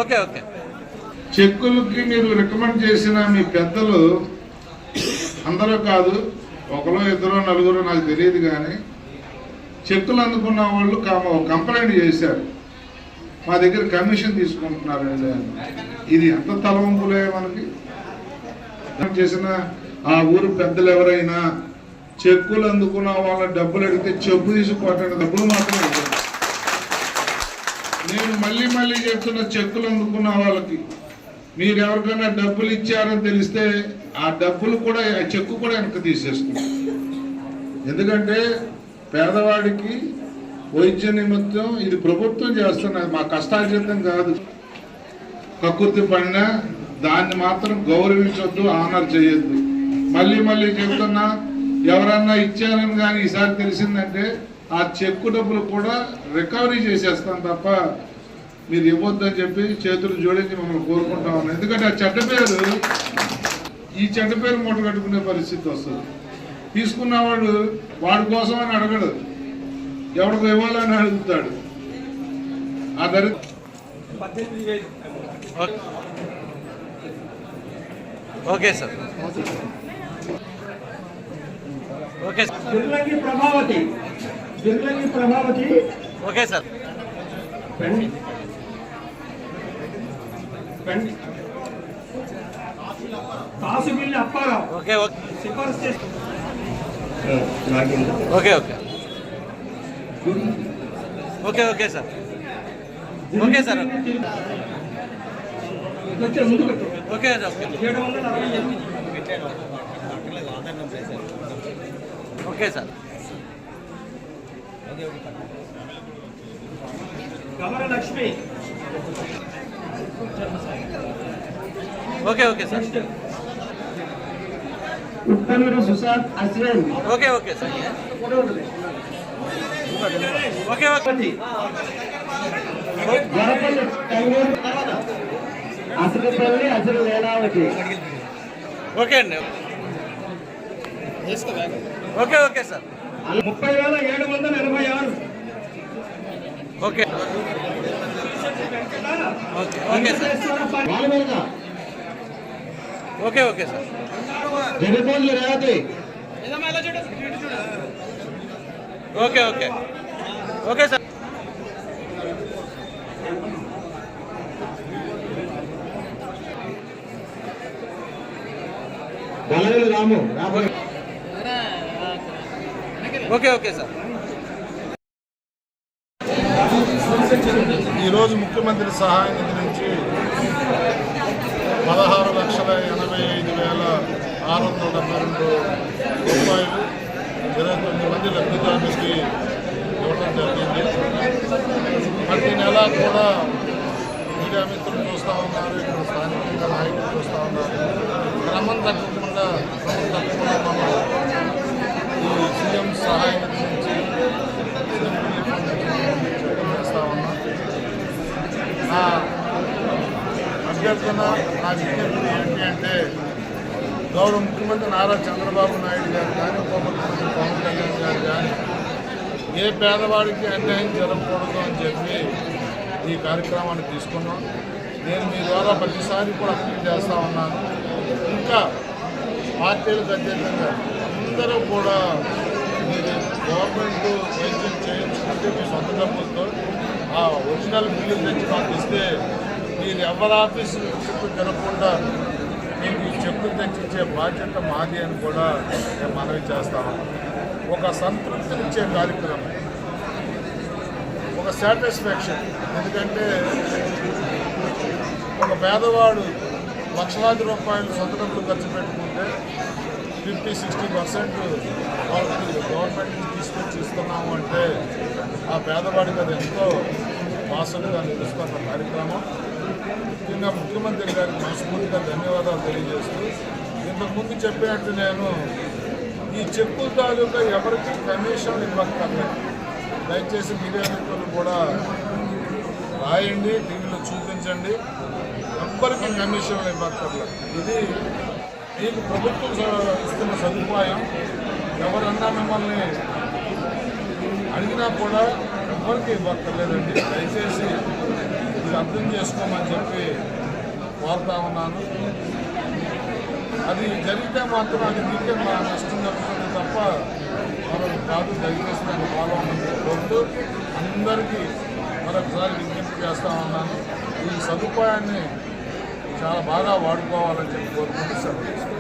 Okay okay. చెక్కులకి మీరు recommend చేసిన మీ పెద్దలు అందరూ కాదు, ఒకరో ఇద్దరు నలుగురు నాకు తెలియదు, కానీ చెక్కులు అందుకున్న వాళ్ళు కంప్లైంట్ చేశారు, మా దగ్గర కమిషన్ తీసుకుంటున్నారండి అని. ఇది ఎంత తలవంపులే మనకి. చేసిన ఆ ఊరు పెద్దలు ఎవరైనా చెక్కులు అందుకున్న వాళ్ళ డబ్బులు అడిగితే చెప్పు తీసుకోవటానికి డబ్బులు మాత్రమే. నేను మళ్ళీ చెప్తున్న, చెక్కులు అందుకున్న వాళ్ళకి మీరు ఎవరికైనా డబ్బులు ఇచ్చారని తెలిస్తే ఆ డబ్బులు కూడా, ఆ చెక్కు కూడా వెనక్కి తీసేసుకుంటాం. ఎందుకంటే పేదవాడికి వైద్య నిమిత్తం ఇది ప్రభుత్వం చేస్తున్నది, మా కష్టార్జితం కాదు. కక్కుర్తి పడినా దాన్ని మాత్రం గౌరవించొద్దు, ఆనర్ చేయొద్దు. మళ్ళీ చెప్తున్నా, ఎవరన్నా ఇచ్చారని కానీ ఈసారి తెలిసిందంటే ఆ చెక్కు డబ్బులు కూడా రికవరీ చేసేస్తాం తప్ప మీరు ఇవ్వద్దని చెప్పి చేతులు జోడించి మమ్మల్ని కోరుకుంటా ఉన్నాం. ఎందుకంటే ఆ చెడ్డ పేరు, ఈ చెడ్డ పేరు మూట కట్టుకునే పరిస్థితి వస్తుంది. తీసుకున్నవాడు వాడి కోసం అని అడగడు, ఎవరికి ఇవ్వాలని అడుగుతాడు. ఆ ధర okay sir. Okay Prabhavati okay sir. Kasumilli Apparao okay okay. సిఫార్సు చేసి okay okay okay okay sir. Okay sir. Okay sir. Okay sir. Gamaralakshmi okay okay sir. Uttamuru Sushant Ashwin okay okay sir. Okay okay. Varapalli Tanguru Asalupalli అసలు లీలావతి ఓకే అండి. Okay okay sir. 30,786 okay okay okay sir. Okay okay sir. Jagapalli Revathi okay okay okay sir. Ramu okay okay sir. ఈరోజు ముఖ్యమంత్రి సహాయ నిధి నుంచి 16,85,672 రూపాయలు 29 మంది లబ్ధిదారులకి ఇవ్వడం జరిగింది. ప్రతి నెల కూడా మీడియా మిత్రులు చూస్తూ ఉన్నారు, ఇక్కడ స్థానికంగా నాయకులు చూస్తూ ఉన్నారు. క్రమం తప్పకుండా మనం ఈ సీఎం సహాయ నిధి నుంచి చేస్తూ ఉన్నాం. నా అభ్యర్థన, నా విజ్ఞప్తి ఏంటి అంటే, గౌరవ ముఖ్యమంత్రి నారా చంద్రబాబు నాయుడు గారు కానీ, ఉప ముఖ్యమంత్రి పవన్ కళ్యాణ్ గారు కానీ ఏ పేదవాడికి అన్యాయం జరగకూడదు అని చెప్పి ఈ కార్యక్రమాన్ని తీసుకున్నాం. నేను మీ ద్వారా ప్రతిసారి కూడా అప్పీల్ చేస్తూ ఉన్నాను. ఇంకా పార్టీలకు అతీతంగా అందరూ కూడా మీరు గవర్నమెంట్ వైద్యం చేయించుకుంటే మీ సొంత డబ్బులతో ఆ ఒరిజినల్ బిల్లు తెచ్చి మాకు ఇస్తే మీరు ఎవరి ఆఫీసు చుట్టూ తిరగకుండా మీకు ఈ చెక్కులు తెచ్చిచ్చే బాధ్యత మాది అని కూడా నేను మనవి చేస్తాను. ఒక సంతృప్తినిచ్చే కార్యక్రమం, ఒక సాటిస్ఫాక్షన్. ఎందుకంటే ఒక పేదవాడు లక్షలాది రూపాయలు సొంత డబ్బులు ఖర్చు పెట్టుకుంటే 50-60% వాళ్ళకి గవర్నమెంట్ నుంచి తీసుకొచ్చి ఇస్తున్నాము అంటే ఆ పేదవాడికి అది ఎంతో వాసన దాన్ని తీసుకున్న కార్యక్రమం. ముఖ్యంగా ముఖ్యమంత్రి గారికి మనస్ఫూర్తిగా ధన్యవాదాలు తెలియజేస్తూ, ఇంతకుముందు చెప్పినట్టు నేను ఈ చెక్కుల తాలూకా ఎవరికి కమిషన్ ఇవ్వక్కర్లేదు. దయచేసి మీడియా మిత్రులు కూడా రాయండి, టీవీలో చూపించండి. ఎవ్వరికి కమిషన్లు ఇవ్వక్కర్లేదు. ఇది మీకు ప్రభుత్వం ఇస్తున్న సదుపాయం. ఎవరన్నా మిమ్మల్ని అడిగినా కూడా ఎవరికి ఇవ్వక్కర్లేదండి. దయచేసి ఇది అర్థం చేసుకోమని చెప్పి కోరుతా ఉన్నాను. అది జరిగితే మాత్రం అది మీకే మా నష్టం జరుగుతుంది తప్ప మనకు కాదు. దయచేసి నన్ను ఫాలో అవ్వమని కోరుతూ అందరికీ మరొకసారి విజ్ఞప్తి చేస్తూ ఉన్నాను. ఈ సదుపాయాన్ని చాలా బాగా వాడుకోవాలని చెప్పి కోరుకుంటూ సెలవు.